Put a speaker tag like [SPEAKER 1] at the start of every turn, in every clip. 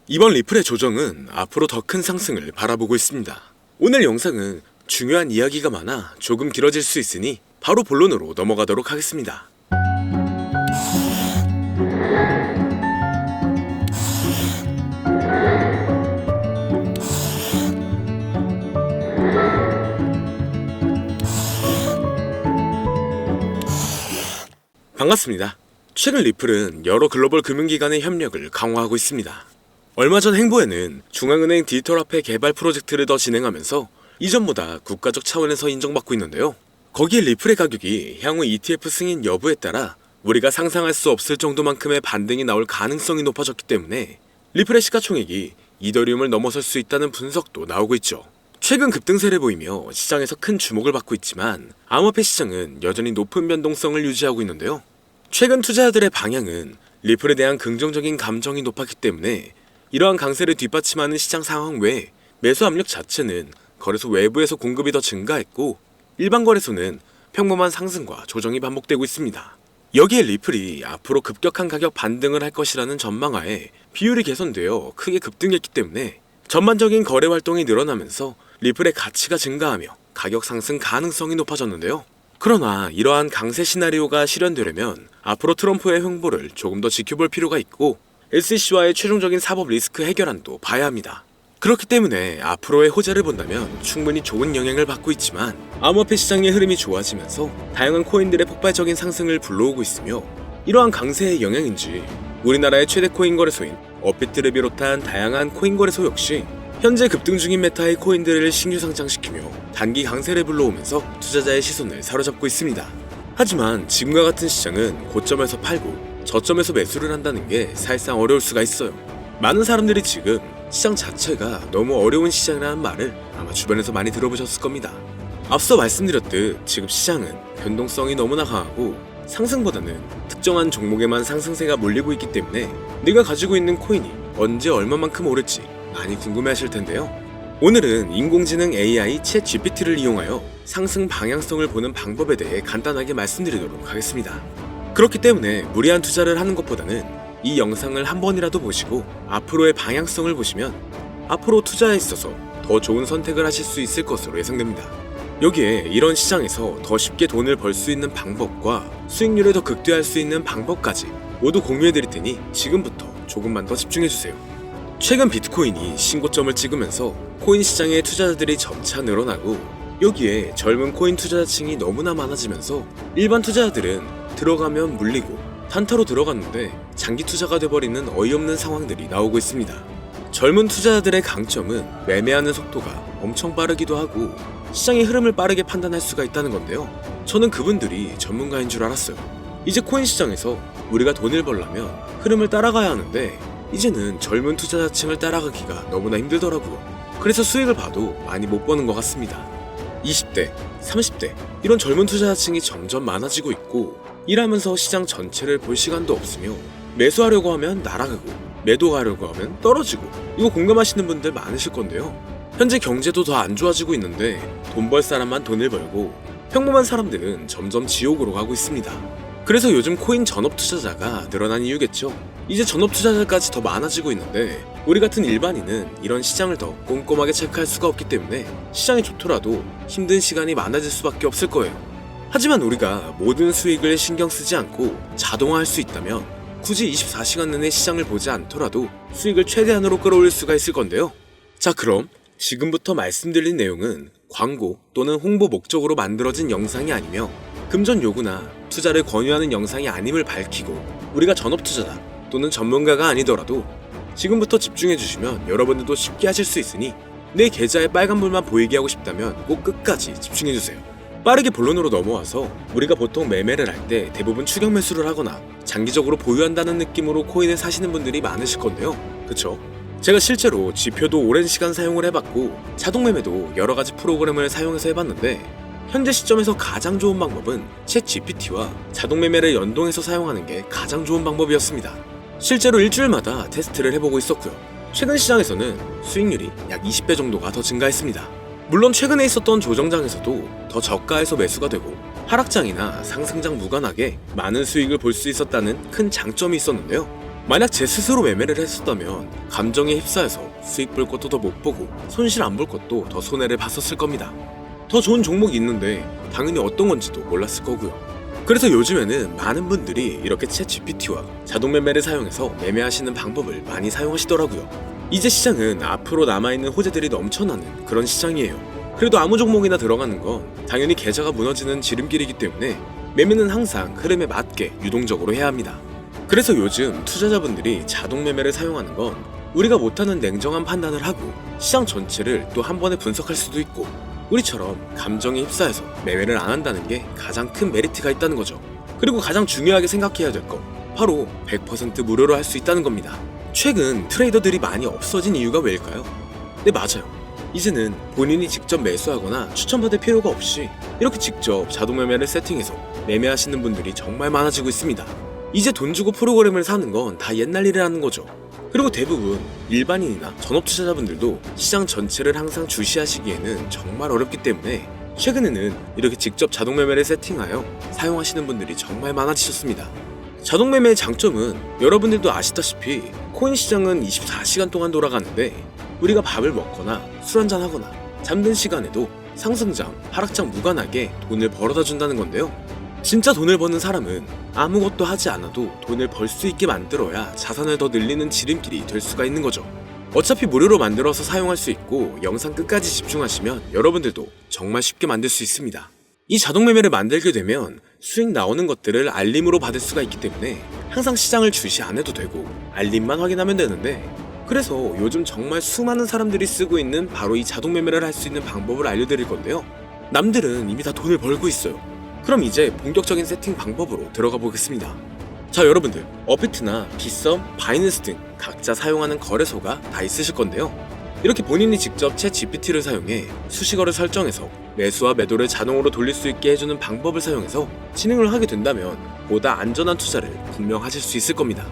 [SPEAKER 1] 이번 리플의 조정은 앞으로 더 큰 상승을 바라보고 있습니다. 오늘 영상은 중요한 이야기가 많아 조금 길어질 수 있으니 바로 본론으로 넘어가도록 하겠습니다. 반갑습니다. 최근 리플은 여러 글로벌 금융기관의 협력을 강화하고 있습니다. 얼마 전 행보에는 중앙은행 디지털화폐 개발 프로젝트를 더 진행하면서 이전보다 국가적 차원에서 인정받고 있는데요. 거기에 리플의 가격이 향후 ETF 승인 여부에 따라 우리가 상상할 수 없을 정도만큼의 반등이 나올 가능성이 높아졌기 때문에 리플의 시가총액이 이더리움을 넘어설 수 있다는 분석도 나오고 있죠. 최근 급등세를 보이며 시장에서 큰 주목을 받고 있지만 암호화폐 시장은 여전히 높은 변동성을 유지하고 있는데요. 최근 투자자들의 방향은 리플에 대한 긍정적인 감정이 높았기 때문에 이러한 강세를 뒷받침하는 시장 상황 외에 매수 압력 자체는 거래소 외부에서 공급이 더 증가했고 일반 거래소는 평범한 상승과 조정이 반복되고 있습니다. 여기에 리플이 앞으로 급격한 가격 반등을 할 것이라는 전망하에 비율이 개선되어 크게 급등했기 때문에 전반적인 거래 활동이 늘어나면서 리플의 가치가 증가하며 가격 상승 가능성이 높아졌는데요. 그러나 이러한 강세 시나리오가 실현되려면 앞으로 트럼프의 횡보를 조금 더 지켜볼 필요가 있고 SEC와의 최종적인 사법 리스크 해결안도 봐야 합니다. 그렇기 때문에 앞으로의 호재를 본다면 충분히 좋은 영향을 받고 있지만 암호화폐 시장의 흐름이 좋아지면서 다양한 코인들의 폭발적인 상승을 불러오고 있으며 이러한 강세의 영향인지 우리나라의 최대 코인 거래소인 업비트를 비롯한 다양한 코인 거래소 역시 현재 급등 중인 메타의 코인들을 신규 상장시키며 단기 강세를 불러오면서 투자자의 시선을 사로잡고 있습니다. 하지만 지금과 같은 시장은 고점에서 팔고 저점에서 매수를 한다는 게 사실상 어려울 수가 있어요. 많은 사람들이 지금 시장 자체가 너무 어려운 시장이라는 말을 아마 주변에서 많이 들어보셨을 겁니다. 앞서 말씀드렸듯 지금 시장은 변동성이 너무나 강하고 상승보다는 특정한 종목에만 상승세가 몰리고 있기 때문에 내가 가지고 있는 코인이 언제 얼마만큼 오를지 많이 궁금해하실 텐데요. 오늘은 인공지능 AI 챗 GPT를 이용하여 상승 방향성을 보는 방법에 대해 간단하게 말씀드리도록 하겠습니다. 그렇기 때문에 무리한 투자를 하는 것보다는 이 영상을 한 번이라도 보시고 앞으로의 방향성을 보시면 앞으로 투자에 있어서 더 좋은 선택을 하실 수 있을 것으로 예상됩니다. 여기에 이런 시장에서 더 쉽게 돈을 벌 수 있는 방법과 수익률을 더 극대화할 수 있는 방법까지 모두 공유해드릴 테니 지금부터 조금만 더 집중해주세요. 최근 비트코인이 신고점을 찍으면서 코인 시장의 투자자들이 점차 늘어나고 여기에 젊은 코인 투자자층이 너무나 많아지면서 일반 투자자들은 들어가면 물리고 단타로 들어갔는데 장기 투자가 돼버리는 어이없는 상황들이 나오고 있습니다. 젊은 투자자들의 강점은 매매하는 속도가 엄청 빠르기도 하고 시장의 흐름을 빠르게 판단할 수가 있다는 건데요. 저는 그분들이 전문가인 줄 알았어요. 이제 코인 시장에서 우리가 돈을 벌려면 흐름을 따라가야 하는데 이제는 젊은 투자자층을 따라가기가 너무나 힘들더라고요. 그래서 수익을 봐도 많이 못 버는 것 같습니다. 20대, 30대 이런 젊은 투자자층이 점점 많아지고 있고 일하면서 시장 전체를 볼 시간도 없으며 매수하려고 하면 날아가고 매도하려고 하면 떨어지고 이거 공감하시는 분들 많으실 건데요. 현재 경제도 더 안 좋아지고 있는데 돈 벌 사람만 돈을 벌고 평범한 사람들은 점점 지옥으로 가고 있습니다. 그래서 요즘 코인 전업 투자자가 늘어난 이유겠죠. 이제 전업 투자자까지 더 많아지고 있는데 우리 같은 일반인은 이런 시장을 더 꼼꼼하게 체크할 수가 없기 때문에 시장이 좋더라도 힘든 시간이 많아질 수밖에 없을 거예요. 하지만 우리가 모든 수익을 신경 쓰지 않고 자동화할 수 있다면 굳이 24시간 내내 시장을 보지 않더라도 수익을 최대한으로 끌어올릴 수가 있을 건데요. 자, 그럼 지금부터 말씀드린 내용은 광고 또는 홍보 목적으로 만들어진 영상이 아니며 금전 요구나 투자를 권유하는 영상이 아님을 밝히고 우리가 전업 투자자 또는 전문가가 아니더라도 지금부터 집중해주시면 여러분들도 쉽게 하실 수 있으니 내 계좌에 빨간불만 보이게 하고 싶다면 꼭 끝까지 집중해주세요. 빠르게 본론으로 넘어와서 우리가 보통 매매를 할 때 대부분 추격 매수를 하거나 장기적으로 보유한다는 느낌으로 코인을 사시는 분들이 많으실 건데요. 그쵸? 제가 실제로 지표도 오랜 시간 사용을 해봤고 자동 매매도 여러가지 프로그램을 사용해서 해봤는데 현재 시점에서 가장 좋은 방법은 챗 GPT와 자동 매매를 연동해서 사용하는 게 가장 좋은 방법이었습니다. 실제로 일주일마다 테스트를 해보고 있었고요. 최근 시장에서는 수익률이 약 20배 정도가 더 증가했습니다. 물론 최근에 있었던 조정장에서도 더 저가에서 매수가 되고 하락장이나 상승장 무관하게 많은 수익을 볼 수 있었다는 큰 장점이 있었는데요. 만약 제 스스로 매매를 했었다면 감정에 휩싸여서 수익 볼 것도 더 못 보고 손실 안 볼 것도 더 손해를 봤었을 겁니다. 더 좋은 종목이 있는데 당연히 어떤 건지도 몰랐을 거고요. 그래서 요즘에는 많은 분들이 이렇게 챗 GPT와 자동 매매를 사용해서 매매하시는 방법을 많이 사용하시더라고요. 이제 시장은 앞으로 남아있는 호재들이 넘쳐나는 그런 시장이에요. 그래도 아무 종목이나 들어가는 건 당연히 계좌가 무너지는 지름길이기 때문에 매매는 항상 흐름에 맞게 유동적으로 해야 합니다. 그래서 요즘 투자자분들이 자동 매매를 사용하는 건 우리가 못하는 냉정한 판단을 하고 시장 전체를 또 한 번에 분석할 수도 있고, 우리처럼 감정에 휩싸여서 매매를 안 한다는 게 가장 큰 메리트가 있다는 거죠. 그리고 가장 중요하게 생각해야 될 건 바로 100% 무료로 할 수 있다는 겁니다. 최근 트레이더들이 많이 없어진 이유가 왜일까요? 네, 맞아요. 이제는 본인이 직접 매수하거나 추천받을 필요가 없이 이렇게 직접 자동 매매를 세팅해서 매매하시는 분들이 정말 많아지고 있습니다. 이제 돈 주고 프로그램을 사는 건 다 옛날 일이라는 거죠. 그리고 대부분 일반인이나 전업 투자자분들도 시장 전체를 항상 주시하시기에는 정말 어렵기 때문에 최근에는 이렇게 직접 자동 매매를 세팅하여 사용하시는 분들이 정말 많아지셨습니다. 자동 매매의 장점은 여러분들도 아시다시피 코인 시장은 24시간 동안 돌아가는데 우리가 밥을 먹거나 술 한잔 하거나 잠든 시간에도 상승장, 하락장 무관하게 돈을 벌어다 준다는 건데요. 진짜 돈을 버는 사람은 아무것도 하지 않아도 돈을 벌 수 있게 만들어야 자산을 더 늘리는 지름길이 될 수가 있는 거죠. 어차피 무료로 만들어서 사용할 수 있고 영상 끝까지 집중하시면 여러분들도 정말 쉽게 만들 수 있습니다. 이 자동 매매를 만들게 되면 수익 나오는 것들을 알림으로 받을 수가 있기 때문에 항상 시장을 주시 안 해도 되고 알림만 확인하면 되는데, 그래서 요즘 정말 수많은 사람들이 쓰고 있는 바로 이 자동 매매를 할 수 있는 방법을 알려드릴 건데요. 남들은 이미 다 돈을 벌고 있어요. 그럼 이제 본격적인 세팅 방법으로 들어가 보겠습니다. 자, 여러분들, 업비트나 빗썸, 바이낸스 등 각자 사용하는 거래소가 다 있으실 건데요. 이렇게 본인이 직접 챗 GPT를 사용해 수식어를 설정해서 매수와 매도를 자동으로 돌릴 수 있게 해주는 방법을 사용해서 진행을 하게 된다면 보다 안전한 투자를 분명 하실 수 있을 겁니다.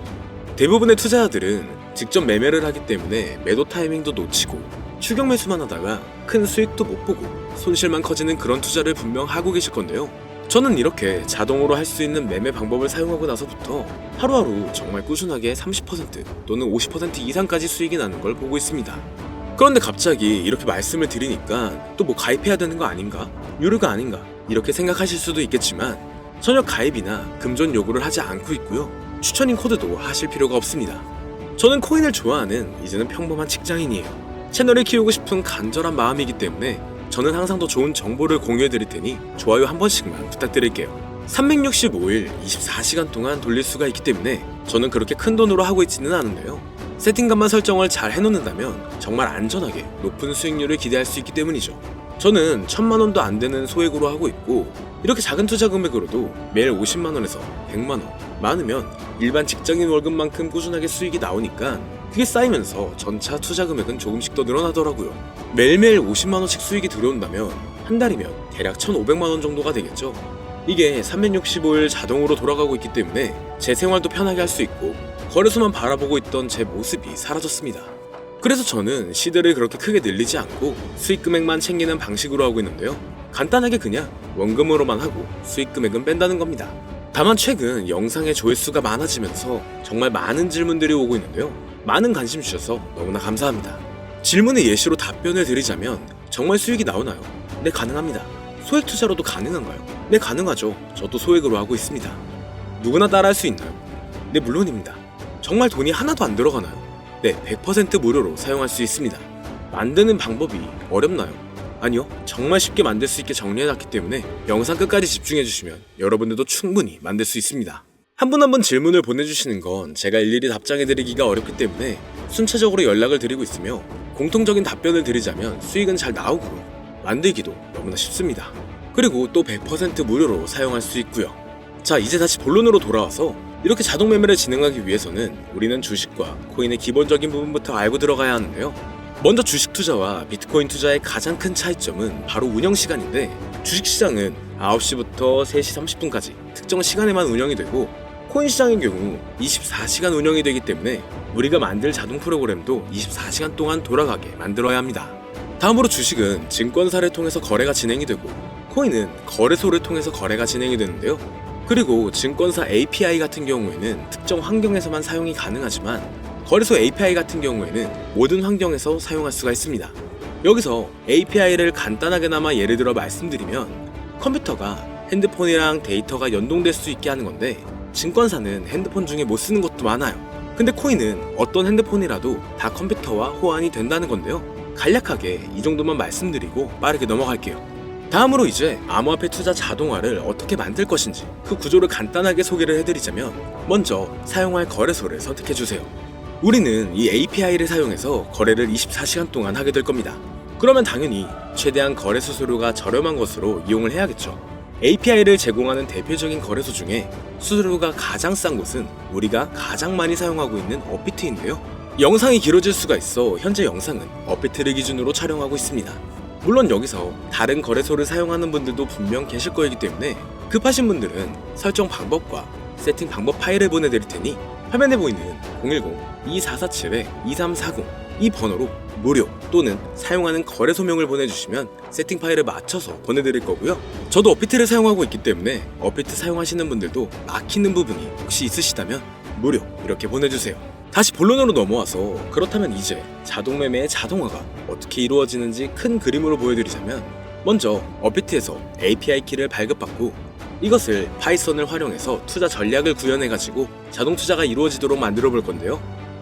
[SPEAKER 1] 대부분의 투자자들은 직접 매매를 하기 때문에 매도 타이밍도 놓치고 추격 매수만 하다가 큰 수익도 못 보고 손실만 커지는 그런 투자를 분명 하고 계실 건데요. 저는 이렇게 자동으로 할 수 있는 매매 방법을 사용하고 나서부터 하루하루 정말 꾸준하게 30% 또는 50% 이상까지 수익이 나는 걸 보고 있습니다. 그런데 갑자기 이렇게 말씀을 드리니까 또 뭐 가입해야 되는 거 아닌가? 유료가 아닌가? 이렇게 생각하실 수도 있겠지만 전혀 가입이나 금전 요구를 하지 않고 있고요. 추천인 코드도 하실 필요가 없습니다. 저는 코인을 좋아하는 이제는 평범한 직장인이에요. 채널을 키우고 싶은 간절한 마음이기 때문에 저는 항상 더 좋은 정보를 공유해드릴 테니 좋아요 한 번씩만 부탁드릴게요. 365일 24시간 동안 돌릴 수가 있기 때문에 저는 그렇게 큰 돈으로 하고 있지는 않은데요. 세팅값만 설정을 잘 해놓는다면 정말 안전하게 높은 수익률을 기대할 수 있기 때문이죠. 저는 1000만원도 안 되는 소액으로 하고 있고, 이렇게 작은 투자 금액으로도 매일 50만원에서 100만원, 많으면 일반 직장인 월급만큼 꾸준하게 수익이 나오니까 그게 쌓이면서 전차 투자 금액은 조금씩 더 늘어나더라고요. 매일매일 50만원씩 수익이 들어온다면 한 달이면 대략 1500만원 정도가 되겠죠. 이게 365일 자동으로 돌아가고 있기 때문에 제 생활도 편하게 할 수 있고 거래소만 바라보고 있던 제 모습이 사라졌습니다. 그래서 저는 시드를 그렇게 크게 늘리지 않고 수익 금액만 챙기는 방식으로 하고 있는데요. 간단하게 그냥 원금으로만 하고 수익 금액은 뺀다는 겁니다. 다만 최근 영상의 조회수가 많아지면서 정말 많은 질문들이 오고 있는데요. 많은 관심 주셔서 너무나 감사합니다. 질문의 예시로 답변을 드리자면 정말 수익이 나오나요? 네, 가능합니다. 소액 투자로도 가능한가요? 네, 가능하죠. 저도 소액으로 하고 있습니다. 누구나 따라할 수 있나요? 네, 물론입니다. 정말 돈이 하나도 안 들어가나요? 네, 100% 무료로 사용할 수 있습니다. 만드는 방법이 어렵나요? 아니요, 정말 쉽게 만들 수 있게 정리해놨기 때문에 영상 끝까지 집중해주시면 여러분들도 충분히 만들 수 있습니다. 한 분 한 분 질문을 보내주시는 건 제가 일일이 답장해드리기가 어렵기 때문에 순차적으로 연락을 드리고 있으며, 공통적인 답변을 드리자면 수익은 잘 나오고요. 만들기도 너무나 쉽습니다. 그리고 또 100% 무료로 사용할 수 있고요. 자, 이제 다시 본론으로 돌아와서 이렇게 자동 매매를 진행하기 위해서는 우리는 주식과 코인의 기본적인 부분부터 알고 들어가야 하는데요. 먼저 주식 투자와 비트코인 투자의 가장 큰 차이점은 바로 운영 시간인데, 주식시장은 9시부터 3시 30분까지 특정 시간에만 운영이 되고, 코인 시장의 경우 24시간 운영이 되기 때문에 우리가 만들 자동 프로그램도 24시간 동안 돌아가게 만들어야 합니다. 다음으로 주식은 증권사를 통해서 거래가 진행이 되고, 코인은 거래소를 통해서 거래가 진행이 되는데요. 그리고 증권사 API 같은 경우에는 특정 환경에서만 사용이 가능하지만 거래소 API 같은 경우에는 모든 환경에서 사용할 수가 있습니다. 여기서 API를 간단하게나마 예를 들어 말씀드리면 컴퓨터가 핸드폰이랑 데이터가 연동될 수 있게 하는 건데 증권사는 핸드폰 중에 못 쓰는 것도 많아요. 근데 코인은 어떤 핸드폰이라도 다 컴퓨터와 호환이 된다는 건데요. 간략하게 이 정도만 말씀드리고 빠르게 넘어갈게요. 다음으로 이제 암호화폐 투자 자동화를 어떻게 만들 것인지 그 구조를 간단하게 소개를 해드리자면 먼저 사용할 거래소를 선택해주세요. 우리는 이 API를 사용해서 거래를 24시간 동안 하게 될 겁니다. 그러면 당연히 최대한 거래 수수료가 저렴한 것으로 이용을 해야겠죠. API를 제공하는 대표적인 거래소 중에 수수료가 가장 싼 곳은 우리가 가장 많이 사용하고 있는 업비트인데요. 영상이 길어질 수가 있어 현재 영상은 업비트를 기준으로 촬영하고 있습니다. 물론 여기서 다른 거래소를 사용하는 분들도 분명 계실 거이기 때문에 급하신 분들은 설정 방법과 세팅 방법 파일을 보내드릴 테니 화면에 보이는 010-2447-2340 이 번호로 무료 또는 사용하는 거래소명을 보내주시면 세팅 파일을 맞춰서 보내드릴 거고요. 저도 업비트를 사용하고 있기 때문에 업비트 사용하시는 분들도 막히는 부분이 혹시 있으시다면 무료 이렇게 보내주세요. 다시 본론으로 넘어와서 그렇다면 이제 자동매매의 자동화가 어떻게 이루어지는지 큰 그림으로 보여드리자면 먼저 업비트에서 API 키를 발급받고 이것을 파이썬을 활용해서 투자 전략을 구현해가지고 자동 투자가 이루어지도록 만들어 볼 건데요.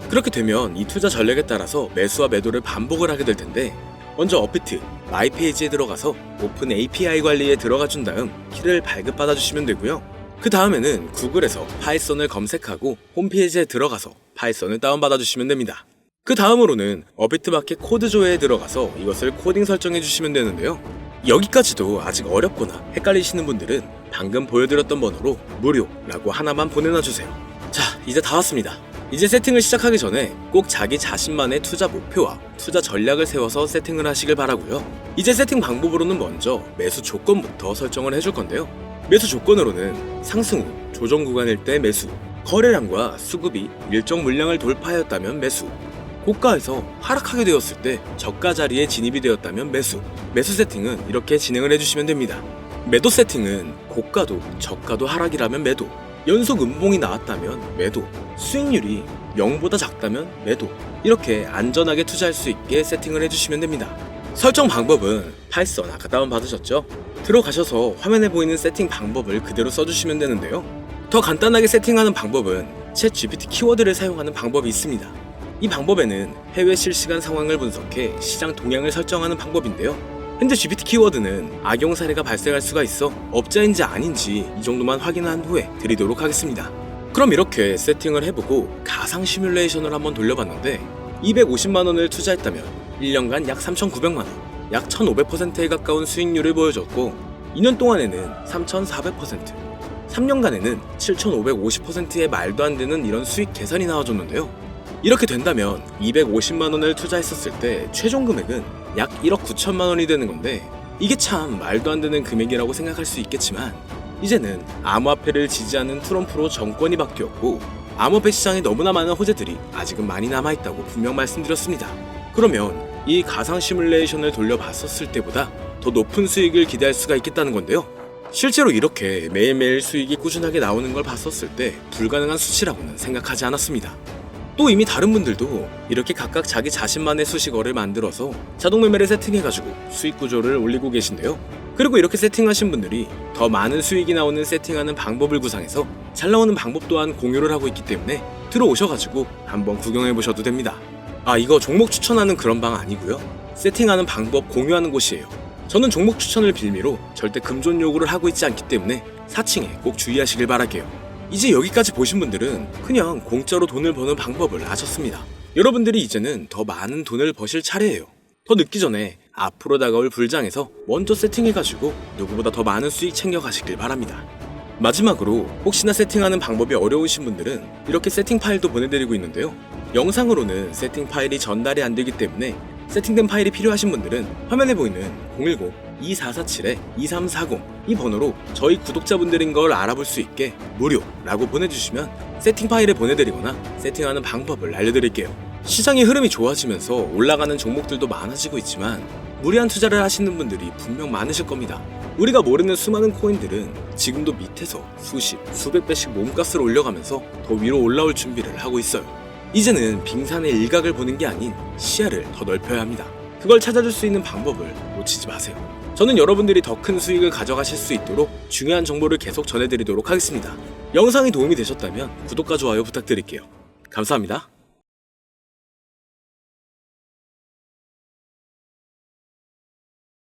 [SPEAKER 1] 그렇게 되면 이 투자 전략에 따라서 매수와 매도를 반복을 하게 될 텐데 먼저 업비트 마이 페이지에 들어가서 오픈 API 관리에 들어가 준 다음 키를 발급받아 주시면 되고요. 그 다음에는 구글에서 파이썬을 검색하고 홈페이지에 들어가서 파이썬을 다운받아 주시면 됩니다. 그 다음으로는 업비트 마켓 코드 조회에 들어가서 이것을 코딩 설정해 주시면 되는데요. 여기까지도 아직 어렵거나 헷갈리시는 분들은 방금 보여드렸던 번호로 무료라고 하나만 보내놔 주세요. 자, 이제 다 왔습니다. 이제 세팅을 시작하기 전에 꼭 자기 자신만의 투자 목표와 투자 전략을 세워서 세팅을 하시길 바라고요. 이제 세팅 방법으로는 먼저 매수 조건부터 설정을 해줄 건데요. 매수 조건으로는 상승 후 조정 구간일 때 매수, 거래량과 수급이 일정 물량을 돌파하였다면 매수, 고가에서 하락하게 되었을 때 저가 자리에 진입이 되었다면 매수 세팅은 이렇게 진행을 해주시면 됩니다. 매도 세팅은 고가도 저가도 하락이라면 매도, 연속 음봉이 나왔다면 매도, 수익률이 0보다 작다면 매도, 이렇게 안전하게 투자할 수 있게 세팅을 해주시면 됩니다. 설정 방법은 파이썬 아까 다운받으셨죠? 들어가셔서 화면에 보이는 세팅 방법을 그대로 써주시면 되는데요. 더 간단하게 세팅하는 방법은 챗 GPT 키워드를 사용하는 방법이 있습니다. 이 방법에는 해외 실시간 상황을 분석해 시장 동향을 설정하는 방법인데요. 현재 GPT 키워드는 악용 사례가 발생할 수가 있어 업자인지 아닌지 이 정도만 확인한 후에 드리도록 하겠습니다. 그럼 이렇게 세팅을 해보고 가상 시뮬레이션을 한번 돌려봤는데 250만원을 투자했다면 1년간 약 3,900만원, 약 1,500%에 가까운 수익률을 보여줬고 2년 동안에는 3,400%, 3년간에는 7,550%의 말도 안 되는 이런 수익 계산이 나와줬는데요. 이렇게 된다면 250만원을 투자했었을 때 최종 금액은 약 1억 9천만원이 되는 건데 이게 참 말도 안 되는 금액이라고 생각할 수 있겠지만 이제는 암호화폐를 지지하는 트럼프로 정권이 바뀌었고 암호화폐 시장에 너무나 많은 호재들이 아직은 많이 남아있다고 분명 말씀드렸습니다. 그러면 이 가상 시뮬레이션을 돌려봤었을 때보다 더 높은 수익을 기대할 수가 있겠다는 건데요. 실제로 이렇게 매일매일 수익이 꾸준하게 나오는 걸 봤었을 때 불가능한 수치라고는 생각하지 않았습니다. 또 이미 다른 분들도 이렇게 각각 자기 자신만의 수식어를 만들어서 자동 매매를 세팅해가지고 수익 구조를 올리고 계신데요. 그리고 이렇게 세팅하신 분들이 더 많은 수익이 나오는 세팅하는 방법을 구상해서 잘 나오는 방법 또한 공유를 하고 있기 때문에 들어오셔가지고 한번 구경해보셔도 됩니다. 아, 이거 종목 추천하는 그런 방 아니고요. 세팅하는 방법 공유하는 곳이에요. 저는 종목 추천을 빌미로 절대 금전 요구를 하고 있지 않기 때문에 사칭에 꼭 주의하시길 바랄게요. 이제 여기까지 보신 분들은 그냥 공짜로 돈을 버는 방법을 아셨습니다. 여러분들이 이제는 더 많은 돈을 버실 차례예요. 더 늦기 전에 앞으로 다가올 불장에서 먼저 세팅해가지고 누구보다 더 많은 수익 챙겨가시길 바랍니다. 마지막으로 혹시나 세팅하는 방법이 어려우신 분들은 이렇게 세팅 파일도 보내드리고 있는데요. 영상으로는 세팅 파일이 전달이 안 되기 때문에 세팅된 파일이 필요하신 분들은 화면에 보이는 010-2447-2340 이 번호로 저희 구독자분들인 걸 알아볼 수 있게 무료라고 보내주시면 세팅 파일을 보내드리거나 세팅하는 방법을 알려드릴게요. 시장의 흐름이 좋아지면서 올라가는 종목들도 많아지고 있지만 무리한 투자를 하시는 분들이 분명 많으실 겁니다. 우리가 모르는 수많은 코인들은 지금도 밑에서 수십, 수백 배씩 몸값을 올려가면서 더 위로 올라올 준비를 하고 있어요. 이제는 빙산의 일각을 보는 게 아닌 시야를 더 넓혀야 합니다. 그걸 찾아줄 수 있는 방법을 놓치지 마세요. 저는 여러분들이 더 큰 수익을 가져가실 수 있도록 중요한 정보를 계속 전해드리도록 하겠습니다. 영상이 도움이 되셨다면 구독과 좋아요 부탁드릴게요. 감사합니다.